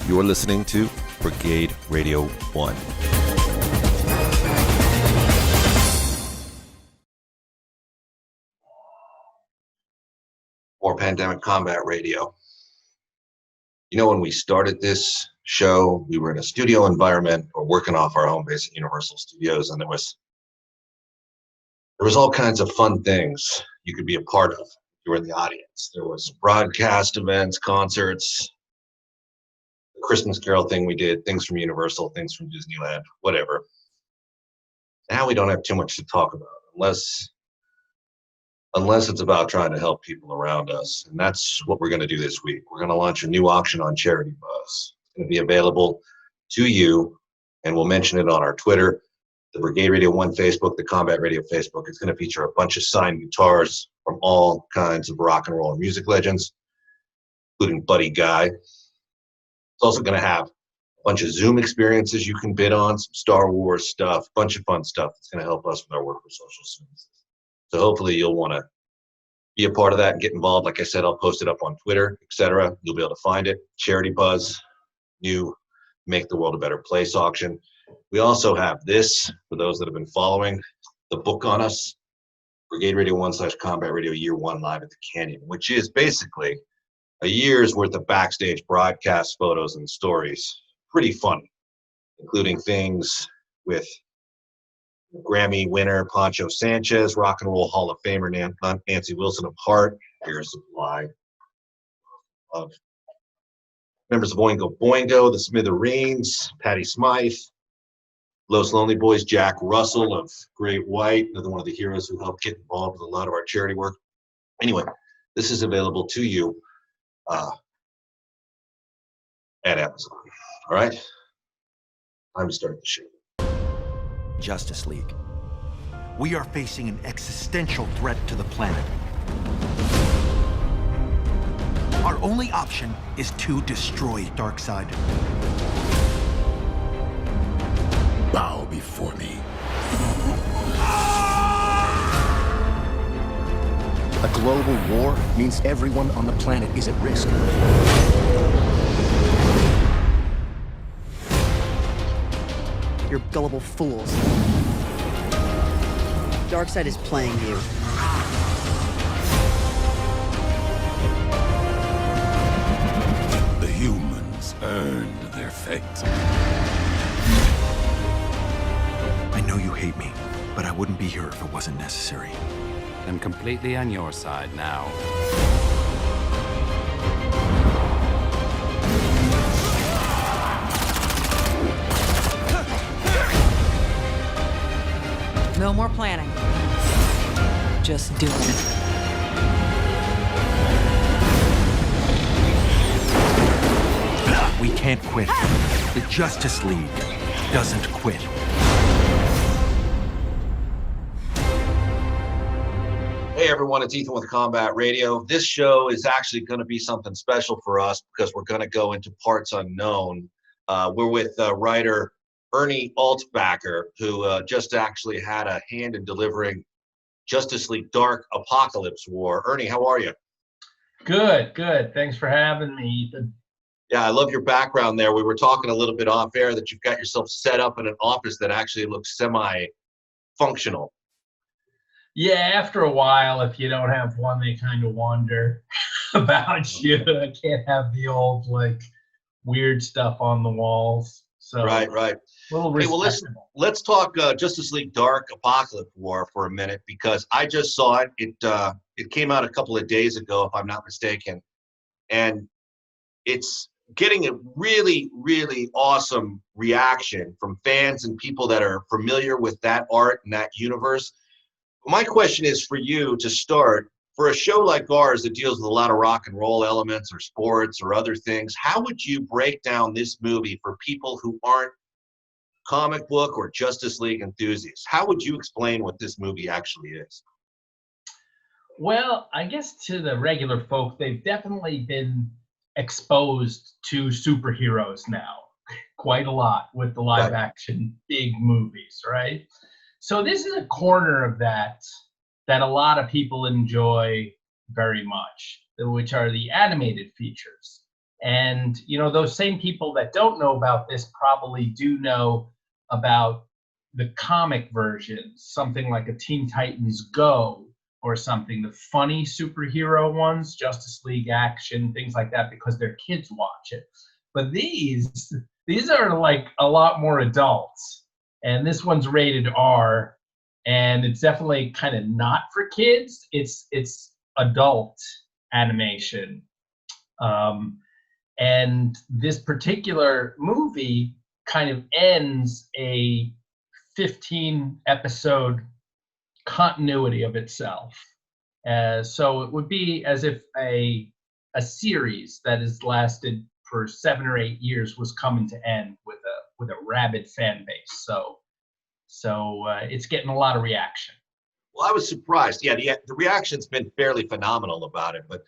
You're listening to Brigade-Radio-One. Or Pandemic Combat Radio. You know, when we started this show, we were in a studio environment or working off our home base at Universal Studios, and there was all kinds of fun things you could be a part of. You were in the audience. There was broadcast events, concerts, the Christmas Carol thing we did, things from Universal, things from Disneyland, whatever. Now we don't have too much to talk about unless it's about trying to help people around us. And that's what we're going to do this week. We're going to launch a new auction on Charity Buzz. It's going to be available to you, and we'll mention it on our Twitter, the Brigade-Radio-One Facebook, the Combat Radio Facebook. It's going to feature a bunch of signed guitars from all kinds of rock and roll and music legends, including Buddy Guy. It's also going to have a bunch of Zoom experiences you can bid on, some Star Wars stuff, a bunch of fun stuff that's going to help us with our work for social services. So hopefully you'll want to be a part of that and get involved. Like I said, I'll post it up on Twitter, etc. You'll be able to find it. Charity Buzz, new Make the World a Better Place auction. We also have this, for those that have been following, the book on us, Brigade-Radio-One / Combat Radio Year 1 Live at the Canyon, which is basically a year's worth of backstage broadcast photos and stories. Pretty funny, including things with Grammy winner Pancho Sanchez, Rock and Roll Hall of Famer Nancy Wilson of Heart, Air Supply, of members of Oingo Boingo, the Smithereens, Patti Smythe, Los Lonely Boys, Jack Russell of Great White, another one of the heroes who helped get involved with a lot of our charity work. Anyway, this is available to you at Amazon. All right? Time to start the show. Justice League. We are facing an existential threat to the planet. Our only option is to destroy Darkseid. Bow before me. A global war means everyone on the planet is at risk. You're gullible fools. Darkseid is playing you. The humans earned their fate. I know you hate me, but I wouldn't be here if it wasn't necessary. I'm completely on your side now. No more planning. Just do it. We can't quit. The Justice League doesn't quit. Hey everyone, it's Ethan with Combat Radio. This show is actually going to be something special for us because we're going to go into parts unknown. We're with writer Ernie Altbacker, who just actually had a hand in delivering Justice League Dark Apokolips War. Ernie, how are you? Good. Thanks for having me, Ethan. Yeah, I love your background there. We were talking a little bit off air that you've got yourself set up in an office that actually looks semi-functional. Yeah, after a while, if you don't have one, they kind of wonder about you. I can't have the old, weird stuff on the walls. So Right. A little Hey, well, let's talk Justice League Dark Apokolips War for a minute, because I just saw it. It came out a couple of days ago, if I'm not mistaken, and it's getting a really, really awesome reaction from fans and people that are familiar with that art and that universe. My question is for you to start, for a show like ours that deals with a lot of rock and roll elements or sports or other things, how would you break down this movie for people who aren't comic book or Justice League enthusiasts? How would you explain what this movie actually is? Well, I guess to the regular folk, they've definitely been exposed to superheroes now quite a lot with the live action big movies, right? So this is a corner of that a lot of people enjoy very much, which are the animated features And, those same people that don't know about this probably do know about the comic versions, something like a Teen Titans Go or something, the funny superhero ones, Justice League Action, things like that, because their kids watch it. But these are like a lot more adults. And this one's rated R, and it's definitely kind of not for kids. It's adult animation. And this particular movie kind of ends a 15-episode continuity of itself. So it would be as if a series that has lasted for 7 or 8 years was coming to end with a rabid fan base. So it's getting a lot of reaction. Well, I was surprised. Yeah, the reaction's been fairly phenomenal about it, but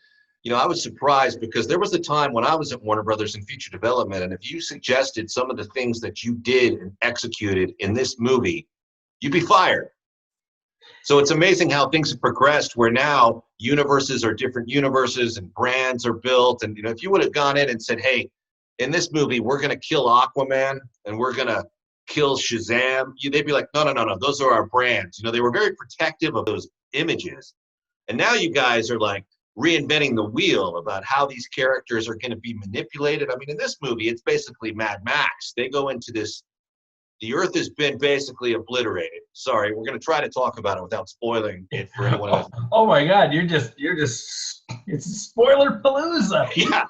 I was surprised because there was a time when I was at Warner Brothers in feature development, and if you suggested some of the things that you did and executed in this movie, you'd be fired. So it's amazing how things have progressed, where now universes are different universes and brands are built. And if you would have gone in and said, hey, in this movie, we're going to kill Aquaman and we're going to kill Shazam, they'd be like, no, those are our brands. They were very protective of those images. And now you guys are like reinventing the wheel about how these characters are going to be manipulated. I mean, in this movie, it's basically Mad Max. They go into this, the Earth has been basically obliterated. Sorry, we're going to try to talk about it without spoiling it for anyone else. Oh my God, you're just, it's a spoiler palooza. Yeah.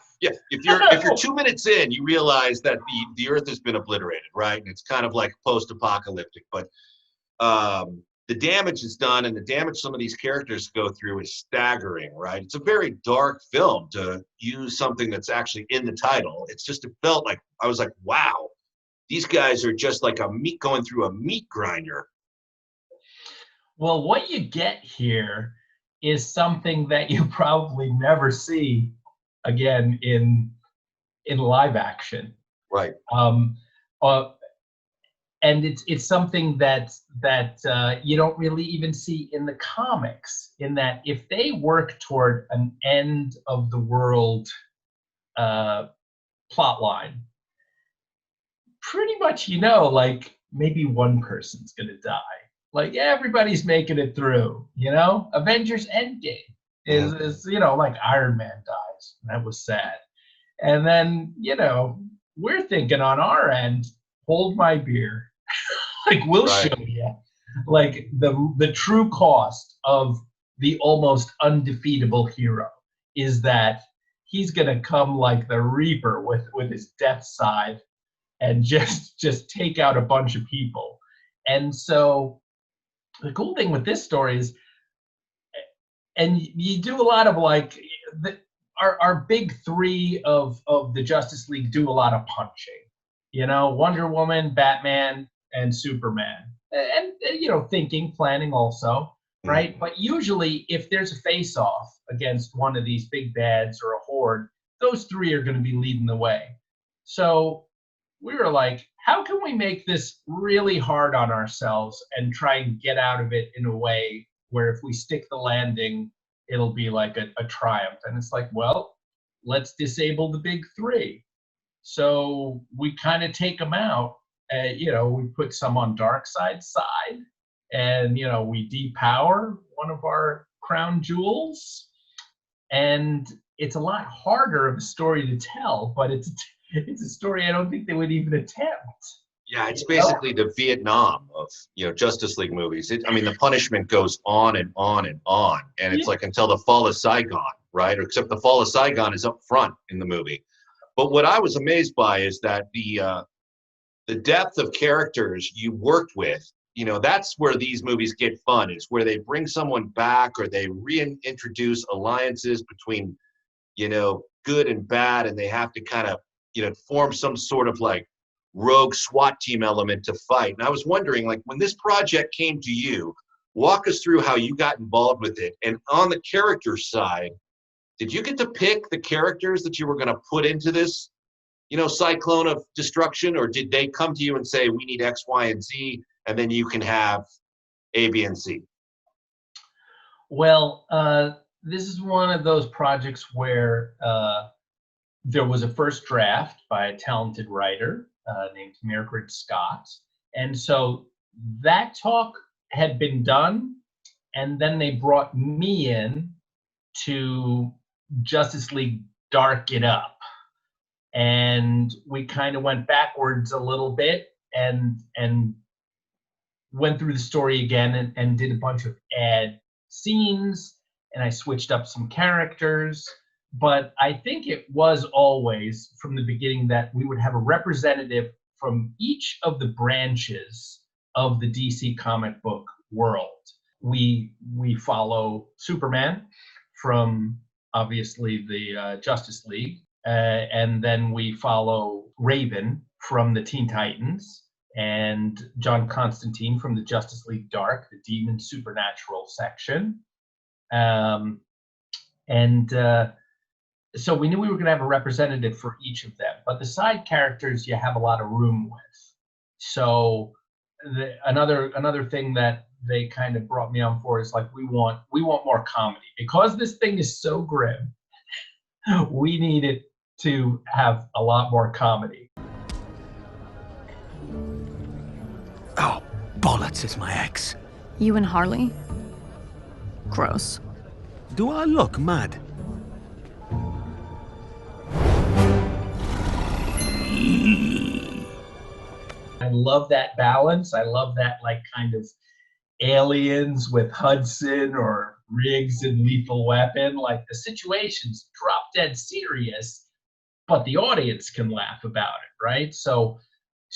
If you're 2 minutes in, you realize that the Earth has been obliterated, right? And it's kind of like post-apocalyptic, but the damage is done, and the damage some of these characters go through is staggering, right? It's a very dark film to use something that's actually in the title. It felt like, I was like, wow, these guys are just like going through a meat grinder. Well, what you get here is something that you probably never see again in live action. Right. And it's something that you don't really even see in the comics, in that if they work toward an end of the world plot line, pretty much like maybe one person's gonna die. Like everybody's making it through, Avengers Endgame is like Iron Man dies. That was sad. And then, we're thinking on our end, hold my beer. Like we'll show you like the true cost of the almost undefeatable hero is that he's gonna come like the Reaper with his death scythe and just take out a bunch of people. And so the cool thing with this story is, and you do a lot of like our big three of the Justice League do a lot of punching, Wonder Woman, Batman, and Superman, and thinking, planning also, right? But usually if there's a face-off against one of these big bads or a horde, those three are going to be leading the way. So we were like, how can we make this really hard on ourselves and try and get out of it in a way where if we stick the landing, it'll be like a triumph? And it's like, well, let's disable the big three. So we kind of take them out. We put some on Darkseid's side, and we depower one of our crown jewels, and it's a lot harder of a story to tell, but it's a story I don't think they would even attempt. Yeah, it's basically the Vietnam of Justice League movies. The punishment goes on and on and on, and it's like until the fall of Saigon, right? Except the fall of Saigon is up front in the movie. But what I was amazed by is that the depth of characters you worked with, that's where these movies get fun, is where they bring someone back or they reintroduce alliances between, good and bad, and they have to kind of, form some sort of like rogue SWAT team element to fight. And I was wondering, like, when this project came to you, walk us through how you got involved with it. And on the character side, did you get to pick the characters that you were going to put into this cyclone of destruction, or did they come to you and say, we need X, Y, and Z, and then you can have A, B, and C? Well, this is one of those projects where there was a first draft by a talented writer named Mildred Scott. And so that talk had been done, and then they brought me in to Justice League Dark It Up. And we kind of went backwards a little bit and went through the story again and did a bunch of ad scenes, and I switched up some characters. But I think it was always from the beginning that we would have a representative from each of the branches of the DC comic book world. We follow Superman from obviously the Justice League, and then we follow Raven from the Teen Titans, and John Constantine from the Justice League Dark, the Demon Supernatural section. So we knew we were going to have a representative for each of them, but the side characters you have a lot of room with. So another thing that they kind of brought me on for is like, we want more comedy because this thing is so grim. We needed to have a lot more comedy. Oh, bollocks, it's my ex. You and Harley? Gross. Do I look mad? I love that balance. I love that like kind of Aliens with Hudson or Riggs and Lethal Weapon. Like the situation's drop dead serious, but the audience can laugh about it, right? So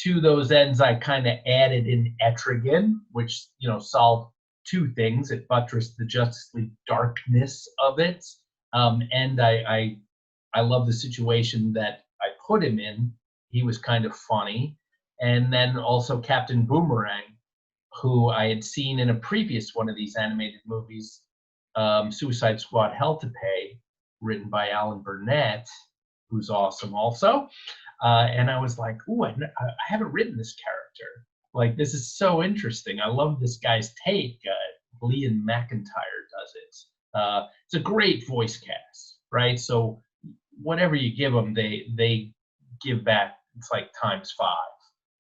to those ends, I kind of added in Etrigan, which, you know, solved two things. It buttressed the Justice League darkness of it. And I love the situation that I put him in. He was kind of funny. And then also Captain Boomerang, who I had seen in a previous one of these animated movies, Suicide Squad Hell to Pay, written by Alan Burnett, who's awesome also. And I was like, ooh, I haven't written this character. Like, this is so interesting. I love this guy's take. Liam McIntyre does it. It's a great voice cast, right? So whatever you give them, they give back. It's like times 5.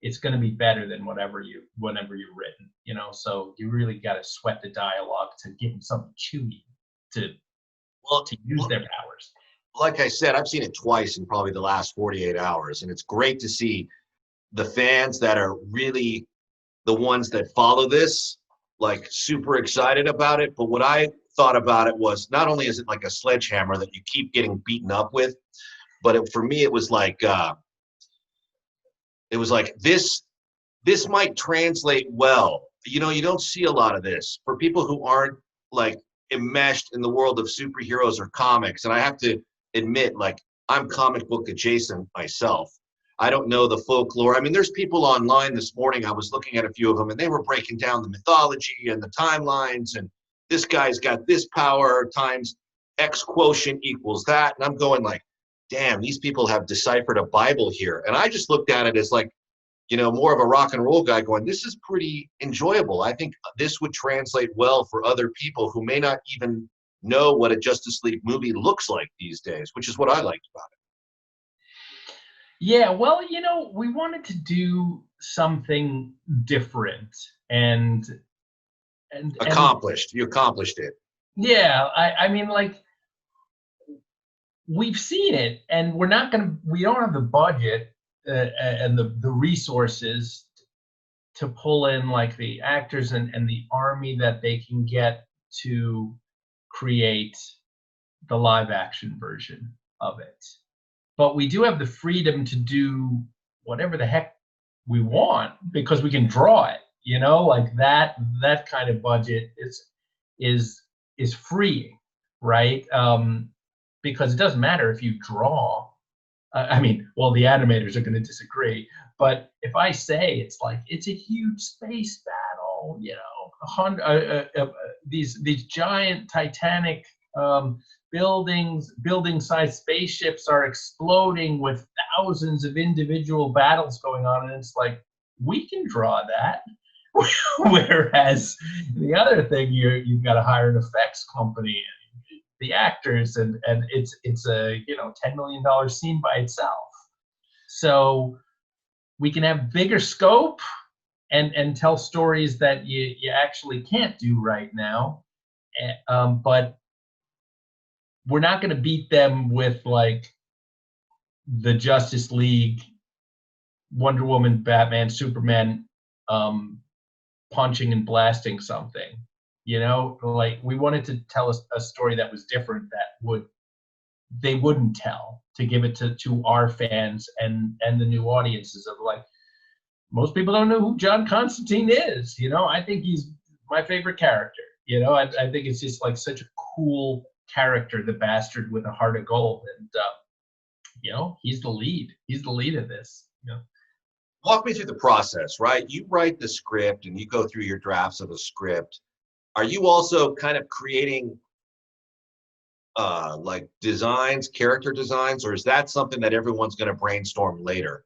It's going to be better than whenever you've written, you know. So you really got to sweat the dialogue to give them something chewy to use their powers. Like I said, I've seen it twice in probably the last 48 hours, and it's great to see the fans that are really the ones that follow this, like super excited about it. But what I thought about it was, not only is it like a sledgehammer that you keep getting beaten up with, but for me it was like this might translate well. You know, you don't see a lot of this for people who aren't like enmeshed in the world of superheroes or comics. And I have to admit, like, I'm comic book adjacent myself. I don't know the folklore. I mean, there's people online this morning, I was looking at a few of them, and they were breaking down the mythology and the timelines, and this guy's got this power times X quotient equals that. And I'm going like, damn, these people have deciphered a Bible here. And I just looked at it as like, you know, more of a rock and roll guy going, this is pretty enjoyable. I think this would translate well for other people who may not even know what a Justice League movie looks like these days, which is what I liked about it. Yeah, well, you know, we wanted to do something different and accomplished. You accomplished it. Yeah, I mean, like, we've seen it, and we don't have the budget and the resources to pull in like the actors and the army that they can get to create the live action version of it. But we do have the freedom to do whatever the heck we want because we can draw it, you know, like that kind of budget is freeing, right? Because it doesn't matter if you draw. I mean, well, the animators are going to disagree, but if I say it's a huge space battle, you know, these giant Titanic building-sized spaceships are exploding with thousands of individual battles going on, and it's like, we can draw that. Whereas the other thing, you've got to hire an effects company and the actors, and it's a $10 million scene by itself. So we can have bigger scope and tell stories that you actually can't do right now, but we're not going to beat them with like the Justice League, Wonder Woman, Batman, Superman punching and blasting something. Like we wanted to tell a story that was different, that they wouldn't tell, to give it to our fans and the new audiences of like, most people don't know who John Constantine is. I think he's my favorite character. I think it's just like such a cool character, the bastard with a heart of gold, and he's the lead. He's the lead of this. Walk me through the process, right? You write the script and you go through your drafts of a script. Are you also kind of creating like designs, character designs, or is that something that everyone's going to brainstorm later?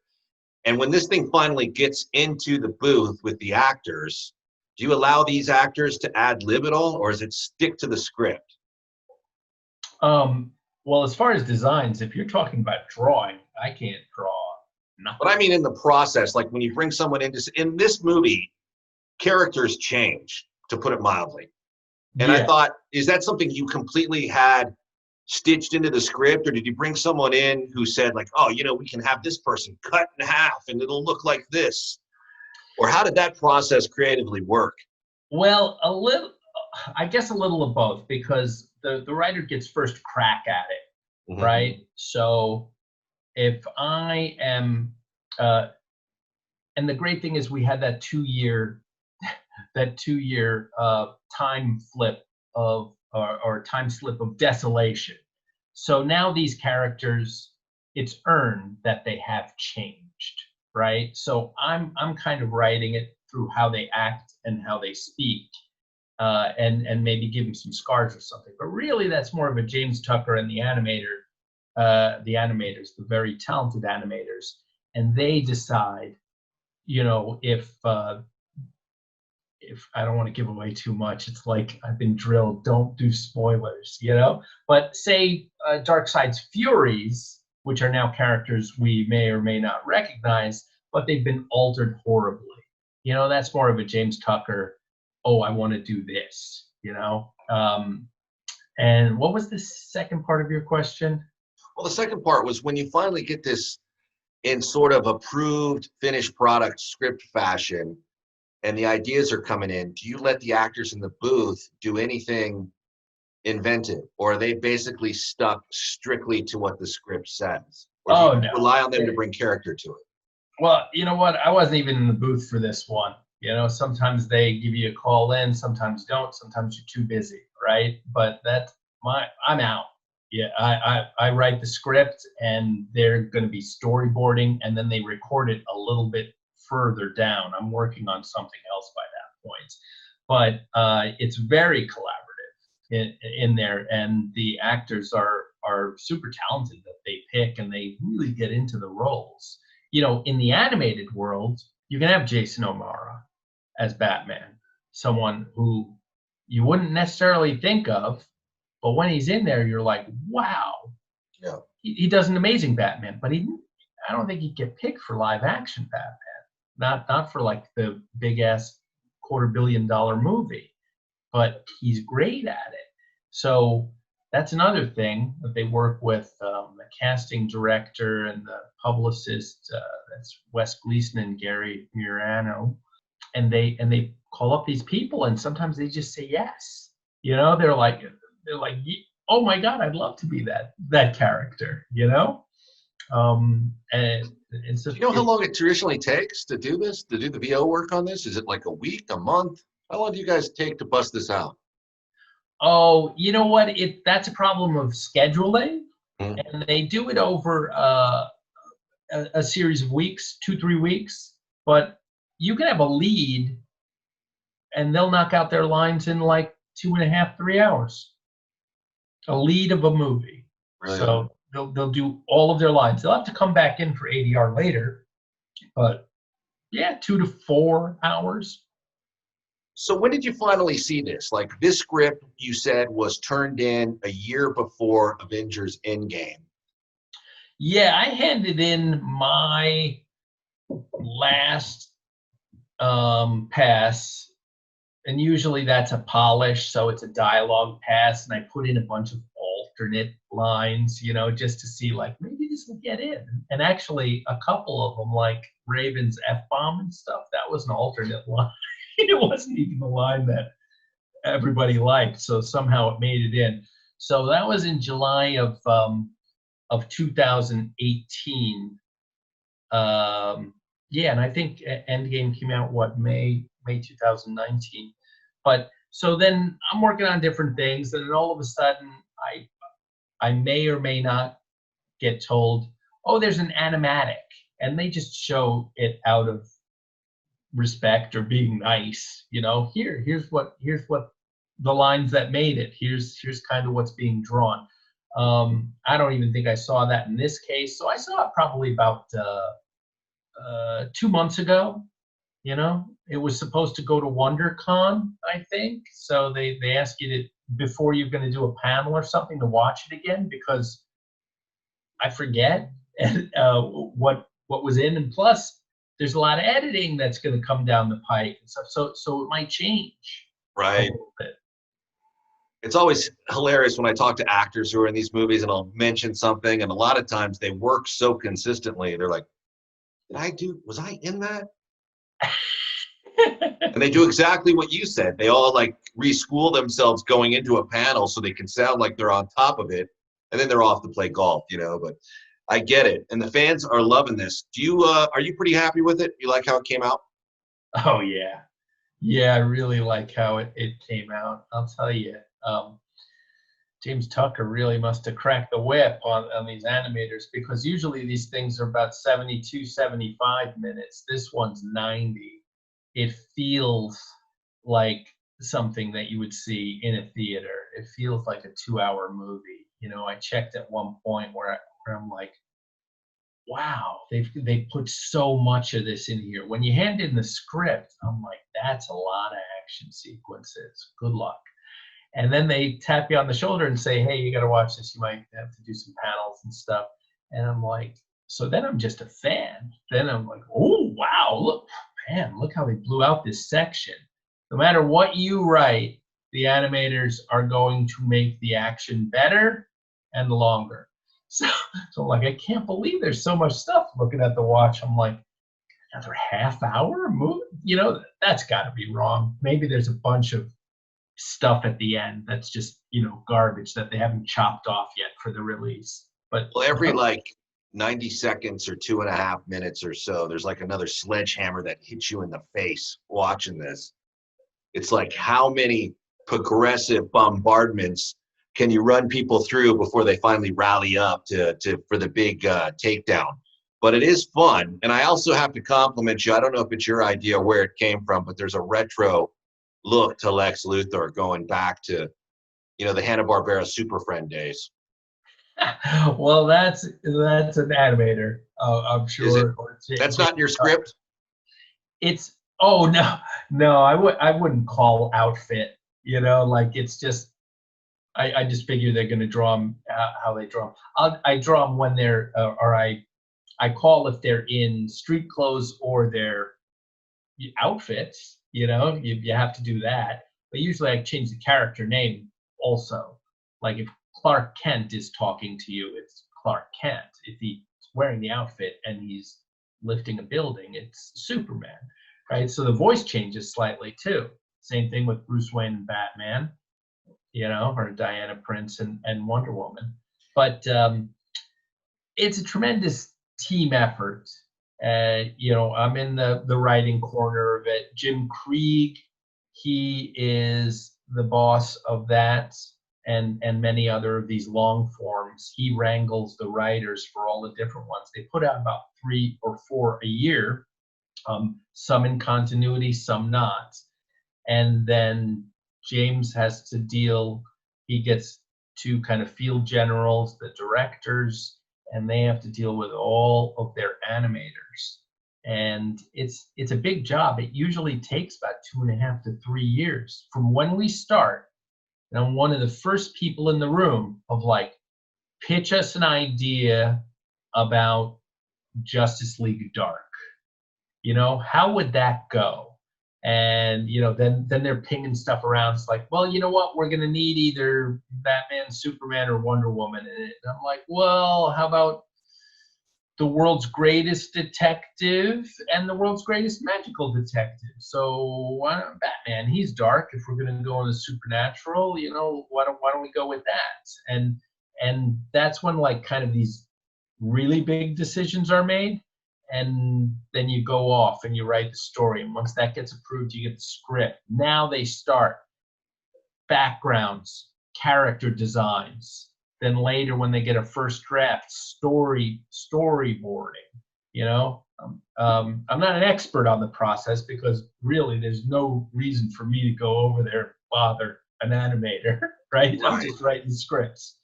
And when this thing finally gets into the booth with the actors, do you allow these actors to ad lib at all, or does it stick to the script? Well, as far as designs, if you're talking about drawing, I can't draw nothing. But I mean in the process, like when you bring someone in this movie, characters change, to put it mildly. And I thought, is that something you completely had stitched into the script, or did you bring someone in who said like, oh, we can have this person cut in half and it'll look like this? Or how did that process creatively work? Well, I guess a little of both, because the writer gets first crack at it, mm-hmm. right? So if I am, and the great thing is we had that 2-year time flip of, or time slip of desolation. So now these characters, it's earned that they have changed, right? So I'm kind of writing it through how they act and how they speak, and maybe give them some scars or something. But really, that's more of a James Tucker and the animators, the very talented animators, and they decide, if I don't want to give away too much, it's like I've been drilled, don't do spoilers, But say Darkseid's Furies, which are now characters we may or may not recognize, but they've been altered horribly. That's more of a James Tucker, oh, I want to do this, And what was the second part of your question? Well, the second part was when you finally get this in sort of approved, finished product script fashion, and the ideas are coming in, do you let the actors in the booth do anything inventive, or are they basically stuck strictly to what the script says? Or do you rely on them to bring character to it? Well, you know what? I wasn't even in the booth for this one. Sometimes they give you a call in, sometimes don't, sometimes you're too busy, right? But I'm out. Yeah, I write the script, and they're going to be storyboarding, and then they record it a little bit further down. I'm working on something else by that point, but it's very collaborative in there, and the actors are super talented that they pick, and they really get into the roles. In the animated world, you can have Jason O'Mara as Batman, someone who you wouldn't necessarily think of, but when he's in there, you're like, wow, yeah, he does an amazing Batman. But I don't think he'd get picked for live action Batman. Not for like the big ass $250 million movie, but he's great at it. So that's another thing that they work with the casting director and the publicist. That's Wes Gleason and Gary Murano, and they call up these people, and sometimes they just say yes. They're like, oh my God, I'd love to be that character. And so, do you know how long it traditionally takes to do this, to do the VO work on this? Is it like a week, a month? How long do you guys take to bust this out? Oh, you know what? That's a problem of scheduling, and they do it over a series of weeks, 2-3 weeks. But you can have a lead, and they'll knock out their lines in like 2.5-3 hours. A lead of a movie. Really? So they'll do all of their lines. They'll have to come back in for ADR later, but yeah, 2 to 4 hours. So when did you finally see this? Like, this script, you said, was turned in a year before Avengers Endgame. Yeah, I handed in my last pass, and usually that's a polish, so it's a dialogue pass, and I put in a bunch of alternate lines, you know, just to see, like, maybe this will get in. And actually, a couple of them, like Raven's F-bomb and stuff, that was an alternate line. It wasn't even the line that everybody liked, so somehow it made it in. So that was in July of 2018. Yeah, and I think Endgame came out May 2019. But so then I'm working on different things, and then all of a sudden I may or may not get told, oh, there's an animatic, and they just show it out of respect or being nice, you know. Here's what the lines that made it. Here's kind of what's being drawn. I don't even think I saw that in this case. So I saw it probably about 2 months ago. You know, it was supposed to go to WonderCon, I think. So they ask you to, before you're going to do a panel or something, to watch it again, because I forget what was in, and plus there's a lot of editing that's going to come down the pike and stuff. So it might change. Right. A little bit. It's always hilarious when I talk to actors who are in these movies, and I'll mention something, and a lot of times they work so consistently. They're like, was I in that? And they do exactly what you said. They all like reschool themselves going into a panel so they can sound like they're on top of it, and then they're off to play golf, you know. But I get it, and the fans are loving this. Do you are you pretty happy with it? You like how it came out? Oh yeah, I really like how it came out. I'll tell you, James Tucker really must have cracked the whip on these animators, because usually these things are about 72, 75 minutes. This one's 90. It feels like something that you would see in a theater. It feels like a 2-hour movie. You know, I checked at one point where I'm like, wow, they put so much of this in here. When you hand in the script, I'm like, that's a lot of action sequences. Good luck. And then they tap you on the shoulder and say, hey, you got to watch this. You might have to do some panels and stuff. And I'm like, so then I'm just a fan. Then I'm like, oh, wow, look how they blew out this section. No matter what you write, the animators are going to make the action better and longer. So I'm like, I can't believe there's so much stuff. Looking at the watch, I'm like, another half-hour movie? You know, that's got to be wrong. Maybe there's a bunch of stuff at the end that's just, you know, garbage that they haven't chopped off yet for the release. But well, every like 90 seconds or 2.5 minutes or so, there's like another sledgehammer that hits you in the face watching this. It's like, how many progressive bombardments can you run people through before they finally rally up for the big takedown? But it is fun. And I also have to compliment you. I don't know if it's your idea where it came from, but there's a retro look to Lex Luthor going back to, you know, the Hanna-Barbera Super Friend days. Well, that's an animator, I'm sure. That's not in your script? It's, oh, no, I wouldn't call outfit, you know, like, it's just, I just figure they're going to draw them how they draw them. I draw them when they're, or I call if they're in street clothes or their outfits, you know, you have to do that. But usually I change the character name also. Like if Clark Kent is talking to you, it's Clark Kent. If he's wearing the outfit and he's lifting a building, it's Superman, right? So the voice changes slightly too. Same thing with Bruce Wayne and Batman, you know, or Diana Prince and Wonder Woman. But it's a tremendous team effort. You know, I'm in the writing corner of it. Jim Krieg, he is the boss of that and many other of these long forms. He wrangles the writers for all the different ones. They put out about 3 or 4 a year, some in continuity, some not. And then James has to deal, he gets 2 kind of field generals, the directors, and they have to deal with all of their animators. And it's a big job. It usually takes about 2.5 to 3 years from when we start. And I'm one of the first people in the room of like, pitch us an idea about Justice League Dark. You know, how would that go? And, you know, then they're pinging stuff around. It's like, well, you know what? We're going to need either Batman, Superman, or Wonder Woman in it. And I'm like, well, how about the world's greatest detective and the world's greatest magical detective? So why not Batman? He's dark. If we're going to go on the supernatural, you know, why don't we go with that? And that's when like kind of these really big decisions are made. And then you go off and you write the story. And once that gets approved, you get the script. Now they start backgrounds, character designs. Then later, when they get a first draft, storyboarding. You know, I'm not an expert on the process because really, there's no reason for me to go over there and bother an animator, right? I'm just writing scripts.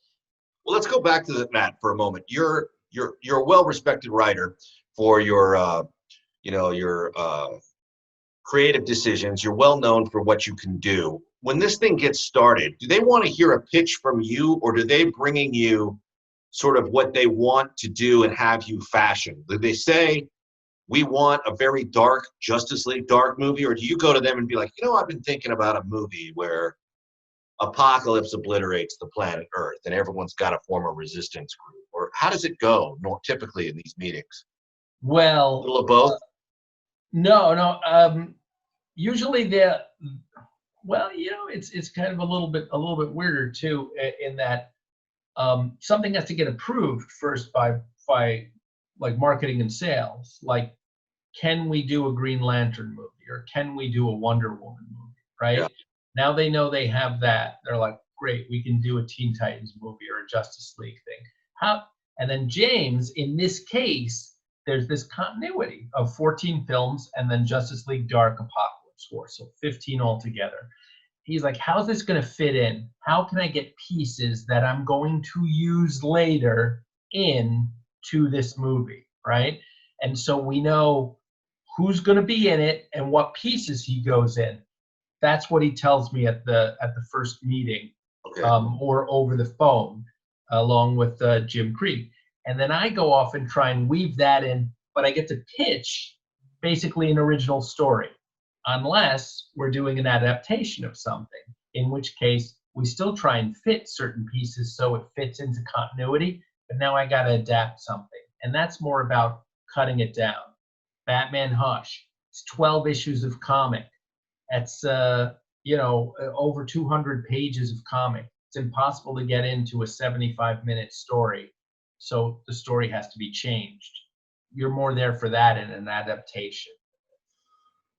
Well, let's go back to that for a moment. You're a well-respected writer for your creative decisions. You're well known for what you can do. When this thing gets started, do they want to hear a pitch from you, or do they bringing you sort of what they want to do and have you fashion? Do they say, we want a very dark Justice League dark movie, or do you go to them and be like, you know, I've been thinking about a movie where Apokolips obliterates the planet Earth and everyone's got to form a resistance group? Or how does it go typically in these meetings? Well, a little of both? No. Usually well, you know, it's kind of a little bit weirder too, in that something has to get approved first by like marketing and sales. Like, can we do a Green Lantern movie, or can we do a Wonder Woman movie? Right? Yeah. Now they know they have that. They're like, great, we can do a Teen Titans movie or a Justice League thing. And then James, in this case, there's this continuity of 14 films and then Justice League Dark, Apokolips War, so 15 altogether. He's like, how's this going to fit in? How can I get pieces that I'm going to use later into this movie, right? And so we know who's going to be in it and what pieces he goes in. That's what he tells me at the first meeting, okay. Or over the phone, along with Jim Krieg. And then I go off and try and weave that in, but I get to pitch basically an original story, unless we're doing an adaptation of something, in which case we still try and fit certain pieces so it fits into continuity, but now I got to adapt something. And that's more about cutting it down. Batman Hush, it's 12 issues of comic. That's, over 200 pages of comic. It's impossible to get into a 75-minute story. So the story has to be changed. You're more there for that in an adaptation.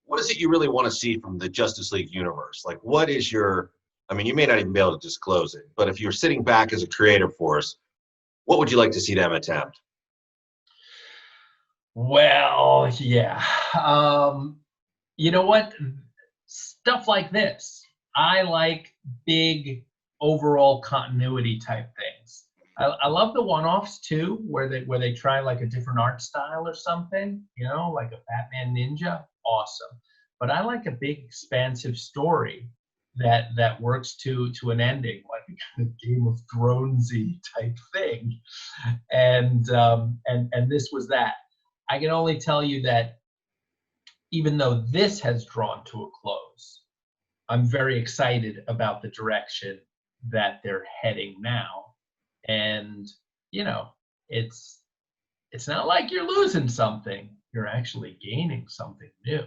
What is it you really want to see from the Justice League universe? Like, what is you may not even be able to disclose it, but if you're sitting back as a creative force, what would you like to see them attempt? Well, yeah. You know what? Stuff like this. I like big overall continuity type things. I love the one-offs too, where they try like a different art style or something, like a Batman Ninja. Awesome. But I like a big expansive story that works to an ending, like a Game of Thronesy type thing. And this was that. I can only tell you that even though this has drawn to a close, I'm very excited about the direction that they're heading now. And, it's not like you're losing something. You're actually gaining something new.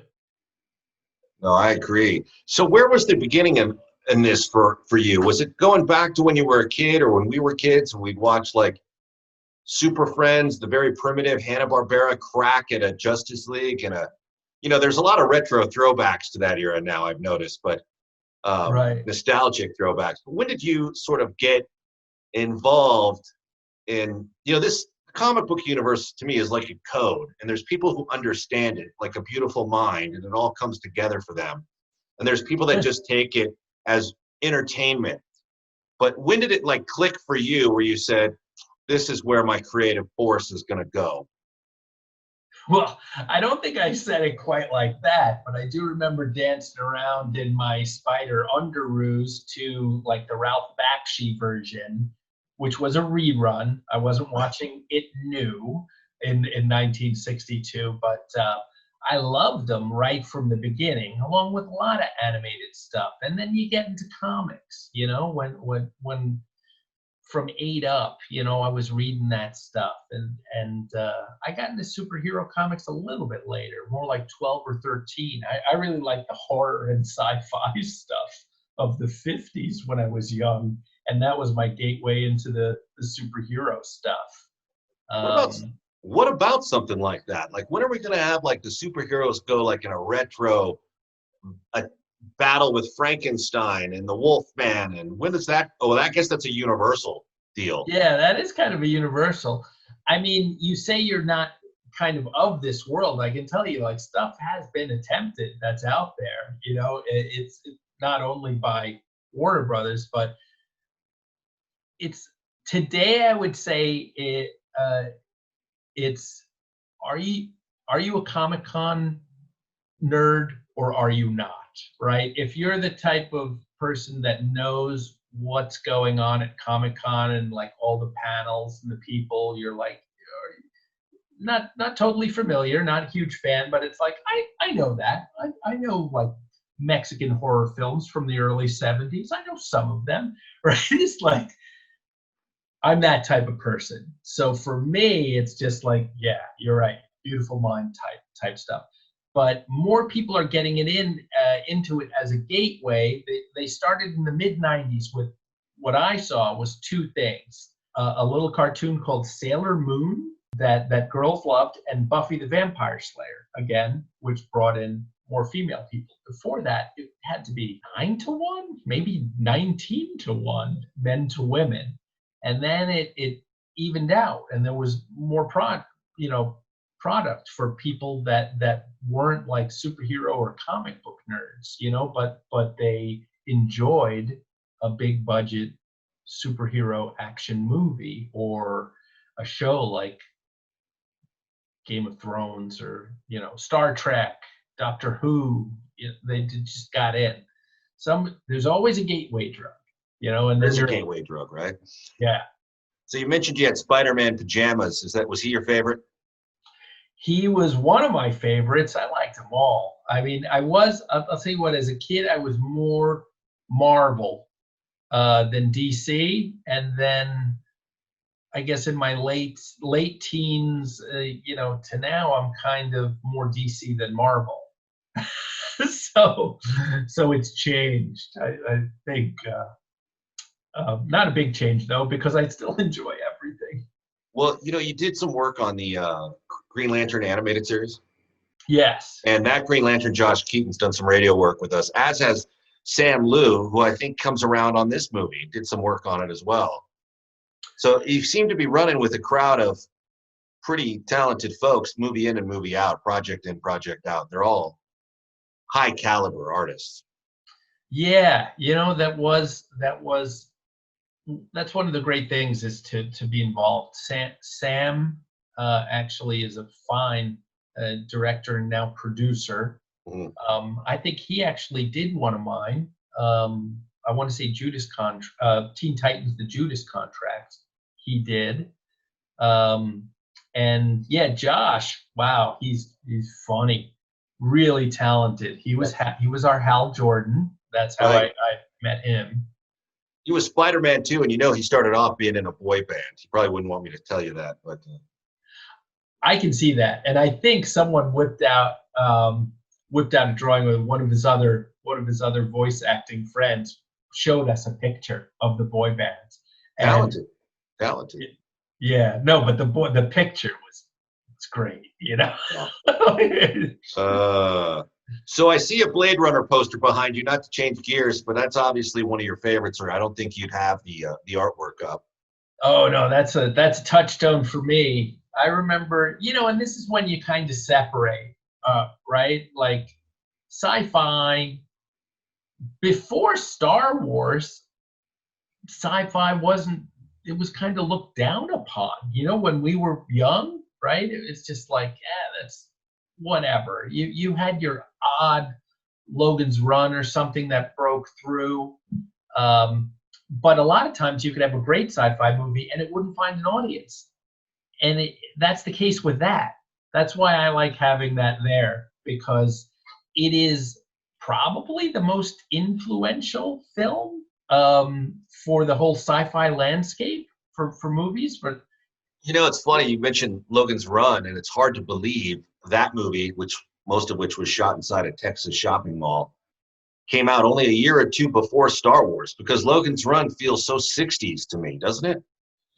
No, I agree. So where was the beginning in this for you? Was it going back to when you were a kid, or when we were kids and we'd watch like Super Friends, the very primitive Hanna-Barbera crack at a Justice League, and there's a lot of retro throwbacks to that era now, I've noticed, but right. Nostalgic throwbacks. But when did you sort of get involved in, this comic book universe to me is like a code, and there's people who understand it like a beautiful mind, and it all comes together for them. And there's people that just take it as entertainment. But when did it like click for you where you said, this is where my creative force is going to go? Well, I don't think I said it quite like that, but I do remember dancing around in my spider underoos to like the Ralph Bakshi version, which was a rerun. I wasn't watching it new in 1962, but I loved them right from the beginning, along with a lot of animated stuff. And then you get into comics, you know, when from 8 up, you know, I was reading that stuff, and I got into superhero comics a little bit later, more like 12 or 13. I really liked the horror and sci-fi stuff of the 50s when I was young, and that was my gateway into the superhero stuff. What about something like that? Like, when are we going to have like the superheroes go like in a retro, a battle with Frankenstein and the Wolfman, and when does that? Oh, I guess that's a Universal deal. Yeah, that is kind of a Universal. I mean, you say you're not kind of this world. I can tell you, like, stuff has been attempted that's out there. You know, it's not only by Warner Brothers, but it's today. I would say it's are you a Comic-Con nerd or are you not? Right? If you're the type of person that knows what's going on at Comic-Con and like all the panels and the people, you're like not totally familiar, not a huge fan, but it's like I know that. I know like Mexican horror films from the early 70s. I know some of them, right? It's like I'm that type of person. So for me, it's just like, yeah, you're right. Beautiful Mind type stuff. But more people are getting it into it as a gateway. They started in the mid-90s with what I saw was 2 things. A little cartoon called Sailor Moon that girls loved, and Buffy the Vampire Slayer, again, which brought in more female people. Before that, it had to be 9-1, maybe 19-1, men to women. And then it evened out, and there was more product for people that weren't like superhero or comic book nerds, you know, but they enjoyed a big budget superhero action movie or a show like Game of Thrones or, you know, Star Trek, Doctor Who. They just got in. There's always a gateway drug, you know, and there's a gateway drug, right? Yeah. So you mentioned you had Spider-Man pajamas. Was he your favorite? He was one of my favorites. I liked them all. I mean, I'll tell you what, as a kid, I was more Marvel than DC. And then I guess in my late teens, you know, to now, I'm kind of more DC than Marvel. so it's changed. I think not a big change though, because I still enjoy everything. Well, you know, you did some work on the Green Lantern animated series. Yes. And that Green Lantern, Josh Keaton's done some radio work with us, as has Sam Liu, who I think comes around on this movie, did some work on it as well. So you seem to be running with a crowd of pretty talented folks, movie in and movie out, project in, project out. They're all high caliber artists. Yeah, you know, that's one of the great things is to be involved. Sam actually is a fine director and now producer. Mm-hmm. I think he actually did one of mine. I want to say Teen Titans, the Judas Contract. He did. And yeah, Josh, wow, he's funny, really talented. He was our Hal Jordan. That's how I met him. He was Spider-Man too, and you know he started off being in a boy band. He probably wouldn't want me to tell you that, but I can see that. And I think someone whipped out a drawing with one of his other voice acting friends, showed us a picture of the boy band. Talented. Yeah, no, but the picture was great, you know. So I see a Blade Runner poster behind you. Not to change gears, but that's obviously one of your favorites, or I don't think you'd have the artwork up. Oh no, that's a touchstone for me. I remember, you know, and this is when you kind of separate, right? Like sci-fi before Star Wars, sci-fi wasn't. It was kind of looked down upon. You know, when we were young, right? It's just like, that's whatever. You had your odd Logan's Run or something that broke through. But a lot of times you could have a great sci-fi movie and it wouldn't find an audience. And that's the case with that. That's why I like having that there, because it is probably the most influential film for the whole sci-fi landscape for movies. It's funny, you mentioned Logan's Run, and it's hard to believe that movie, most of which was shot inside a Texas shopping mall, came out only a year or two before Star Wars, because Logan's Run feels so 60s to me, doesn't it?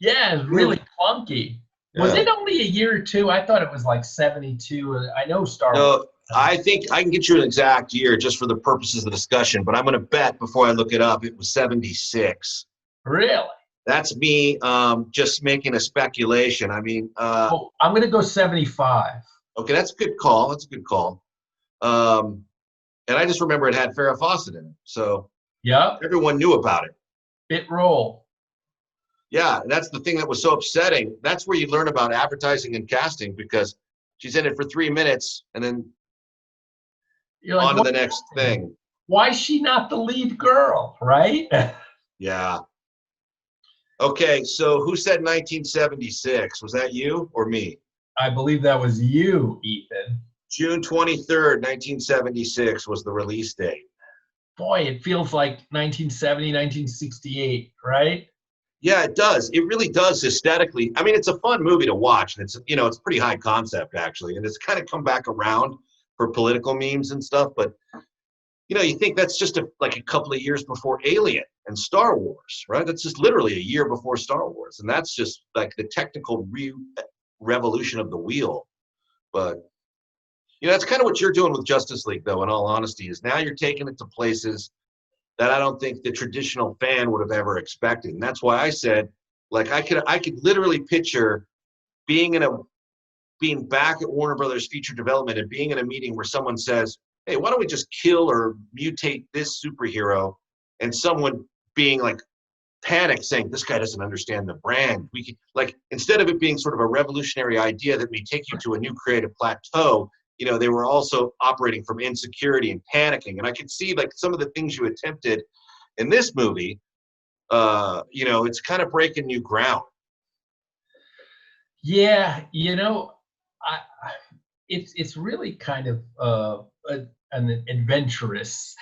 Yeah, it's really clunky. Yeah. Was it only a year or two? I thought it was like 72. I know Star Wars. I think I can get you an exact year just for the purposes of the discussion, but I'm going to bet before I look it up, it was 76. Really? That's me just making a speculation. I mean, I'm going to go 75. Okay, that's a good call. That's a good call. And I just remember it had Farrah Fawcett in it. So yeah, everyone knew about it. Bit roll. Yeah, that's the thing that was so upsetting. That's where you learn about advertising and casting, because she's in it for 3 minutes and then you're like, on to the next thing. Why is she not the lead girl, right? Yeah. Okay, so who said 1976? Was that you or me? I believe that was you, Ethan. June 23rd, 1976 was the release date. Boy, it feels like 1970, 1968, right? Yeah, it does. It really does aesthetically. I mean, it's a fun movie to watch, and it's pretty high concept actually, and it's kind of come back around for political memes and stuff. But you think that's just like a couple of years before Alien and Star Wars, right? That's just literally a year before Star Wars, and that's just like the technical revolution of the wheel. But that's kind of what you're doing with Justice League, though, in all honesty, is now you're taking it to places that I don't think the traditional fan would have ever expected. And that's why I said, like, I could literally picture being back at Warner Brothers Feature Development and being in a meeting where someone says, hey, why don't we just kill or mutate this superhero? And someone being like panicked, saying, this guy doesn't understand the brand. We can, like, instead of it being sort of a revolutionary idea that may take you to a new creative plateau, they were also operating from insecurity and panicking. And I could see, like, some of the things you attempted in this movie, it's kind of breaking new ground. Yeah, it's really kind of an adventurous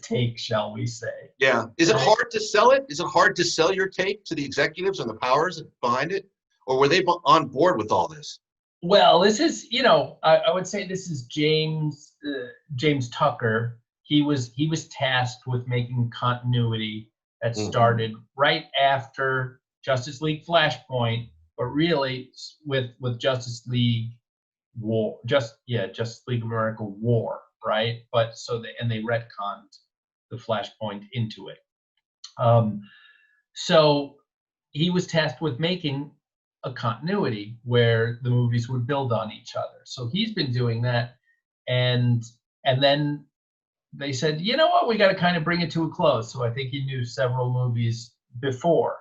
take, shall we say. Yeah. Is it hard to sell it? Is it hard to sell your take to the executives and the powers behind it? Or were they on board with all this? Well, this is, I would say this is James Tucker. He was tasked with making continuity that started right after Justice League Flashpoint, but really with Justice League War, Justice League America War, right? But they retconned the Flashpoint into it. So he was tasked with making a continuity where the movies would build on each other. So he's been doing that, and then they said, you know what, we got to kind of bring it to a close. So I think he knew several movies before.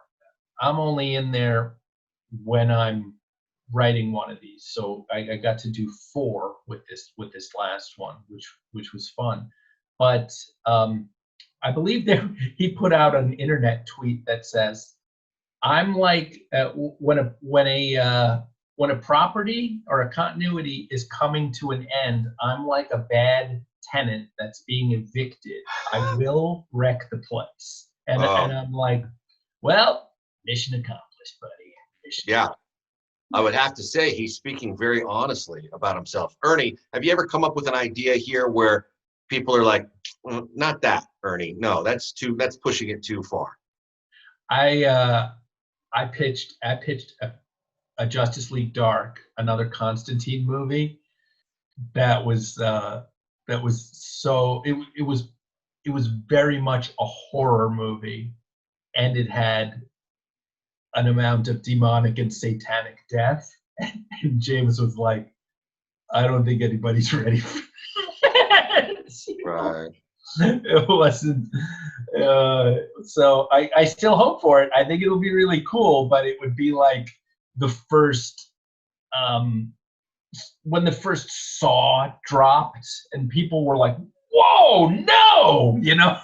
I'm only in there when I'm writing one of these, so I got to do 4 with this last one, which was fun. But I believe he put out an internet tweet that says, I'm like when a property or a continuity is coming to an end, I'm like a bad tenant that's being evicted. I will wreck the place. And I'm like, well, mission accomplished, buddy. Yeah. I would have to say he's speaking very honestly about himself. Ernie, have you ever come up with an idea here where people are like, well, not that, Ernie. No, that's pushing it too far. I pitched a Justice League Dark, another Constantine movie that was so it was very much a horror movie, and it had an amount of demonic and satanic death. And James was like, I don't think anybody's ready for that. Right. It wasn't. So I still hope for it. I think it'll be really cool, but it would be like the first when the first Saw dropped, and people were like, "Whoa, no!" You know.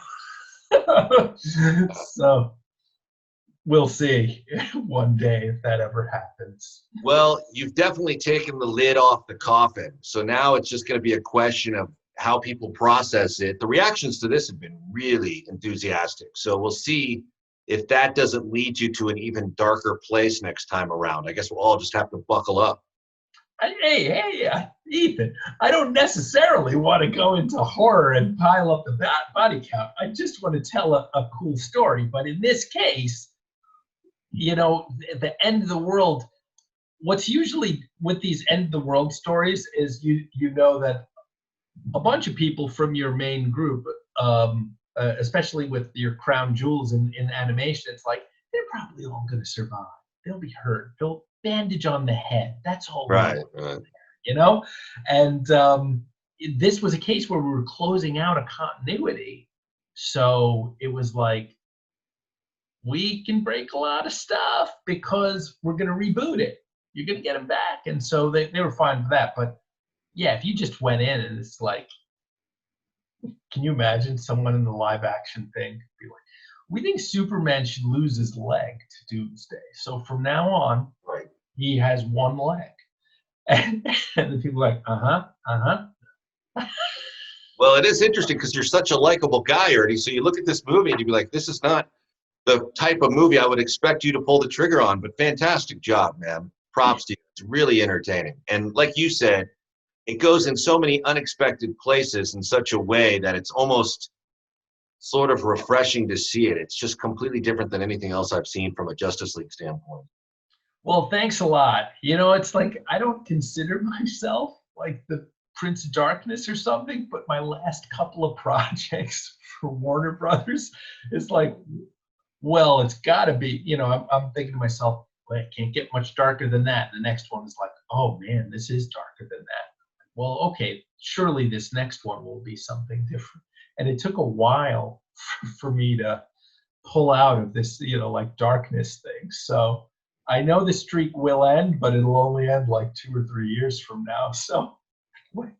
So we'll see one day if that ever happens. Well, you've definitely taken the lid off the coffin. So now it's just going to be a question of how people process it. The reactions to this have been really enthusiastic. So we'll see if that doesn't lead you to an even darker place next time around. I guess we'll all just have to buckle up. Hey, Ethan, I don't necessarily want to go into horror and pile up the body count. I just want to tell a cool story. But in this case, you know, the end of the world, what's usually with these end of the world stories is you know that a bunch of people from your main group, especially with your crown jewels in animation, it's like, they're probably all going to survive. They'll be hurt. They'll bandage on the head. That's all. Right. You know? And this was a case where we were closing out a continuity. So it was like, we can break a lot of stuff because we're going to reboot it. You're going to get them back. And so they were fine with that. But yeah, if you just went in and it's like, can you imagine someone in the live action thing be like, we think Superman should lose his leg to Doomsday. So from now on, right, he has one leg. And the people are like, Well, it is interesting because you're such a likable guy, Ernie. So you look at this movie and you'd be like, this is not the type of movie I would expect you to pull the trigger on, but fantastic job, man. Props to you. It's really entertaining. And like you said, it goes in so many unexpected places in such a way that it's almost sort of refreshing to see it. It's just completely different than anything else I've seen from a Justice League standpoint. Well, thanks a lot. You know, it's like, I don't consider myself like the Prince of Darkness or something, but my last couple of projects for Warner Brothers is like, well, it's got to be, you know, I'm thinking to myself, well, it can't get much darker than that. And the next one is like, oh man, this is darker than that. Well, okay, surely this next one will be something different. And it took a while for me to pull out of this, you know, like darkness thing. So I know the streak will end, but it'll only end like 2 or 3 years from now. So, like,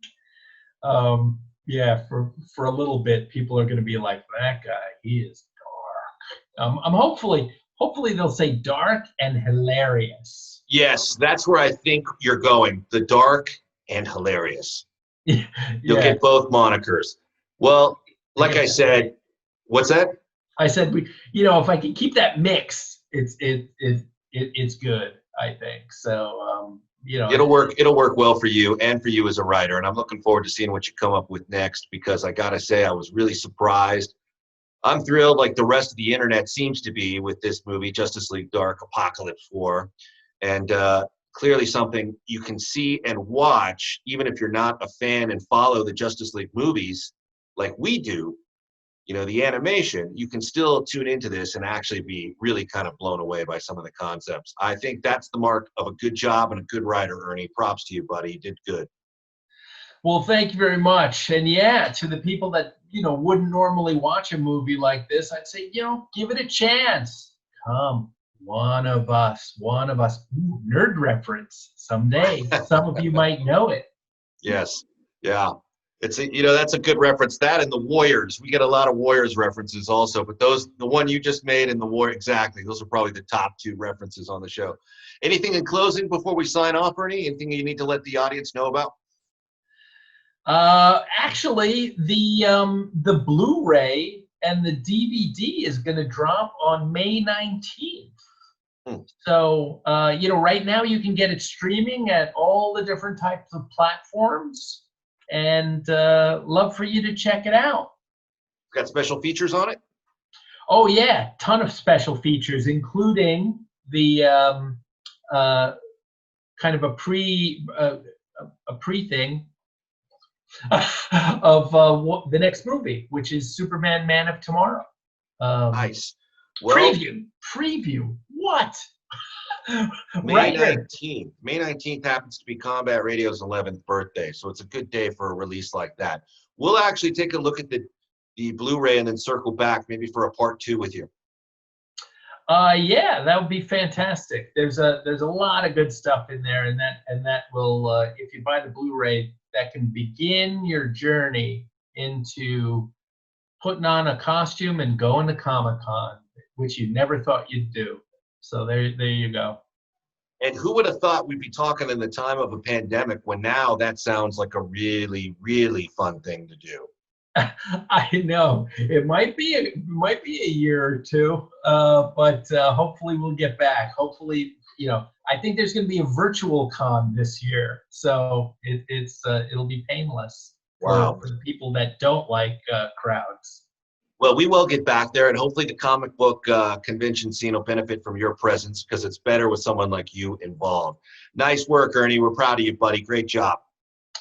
yeah, for a little bit, people are going to be like, that guy, he is dark. I'm hopefully they'll say dark and hilarious. Yes, that's where I think you're going. The dark and hilarious. Yeah. You'll get both monikers. Well, like I said, what's that? I said, you know, if I can keep that mix, it's good, I think. So, you know, it'll work well for you and for you as a writer. And I'm looking forward to seeing what you come up with next, because I got to say, I was really surprised. I'm thrilled, like the rest of the internet seems to be, with this movie, Justice League Dark Apokolips War. And clearly something you can see and watch, even if you're not a fan and follow the Justice League movies like we do. You know, the animation, you can still tune into this and actually be really kind of blown away by some of the concepts. I think that's the mark of a good job and a good writer, Ernie. Props to you, buddy. You did good. Well, thank you very much. And yeah, to the people that, you know, wouldn't normally watch a movie like this, I'd say, you know, give it a chance. Come, one of us. Ooh, nerd reference someday. Some of you might know it. Yes. Yeah. It's you know, that's a good reference. That and the Warriors. We get a lot of Warriors references also, but the one you just made and the Warrior, exactly. Those are probably the top 2 references on the show. Anything in closing before we sign off, Ernie? Anything you need to let the audience know about? Actually, the Blu-ray and the DVD is going to drop on May 19th. So, you know, right now you can get it streaming at all the different types of platforms. And love for you to check it out. Got special features on it? Oh yeah, ton of special features, including the kind of a pre thing of the next movie, which is Superman: Man of Tomorrow. Nice. Well, preview. What? May 19th. May 19th happens to be Combat Radio's 11th birthday, so it's a good day for a release like that. We'll actually take a look at the Blu-ray and then circle back maybe for a part 2 with you. Yeah, that would be fantastic. There's a lot of good stuff in there, and that will, if you buy the Blu-ray, that can begin your journey into putting on a costume and going to Comic-Con, which you never thought you'd do. So there you go. And who would have thought we'd be talking in the time of a pandemic when now that sounds like a really, really fun thing to do? I know it might be a year or two, but hopefully we'll get back. Hopefully, I think there's going to be a virtual con this year, so it'll be painless for the people that don't like crowds. Well, we will get back there, and hopefully the comic book convention scene will benefit from your presence because it's better with someone like you involved. Nice work, Ernie. We're proud of you, buddy. Great job.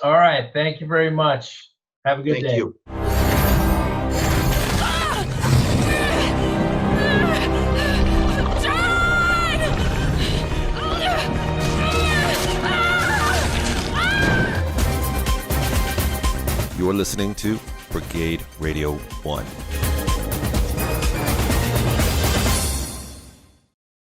All right. Thank you very much. Have a good day. Thank you. You're listening to Brigade Radio 1.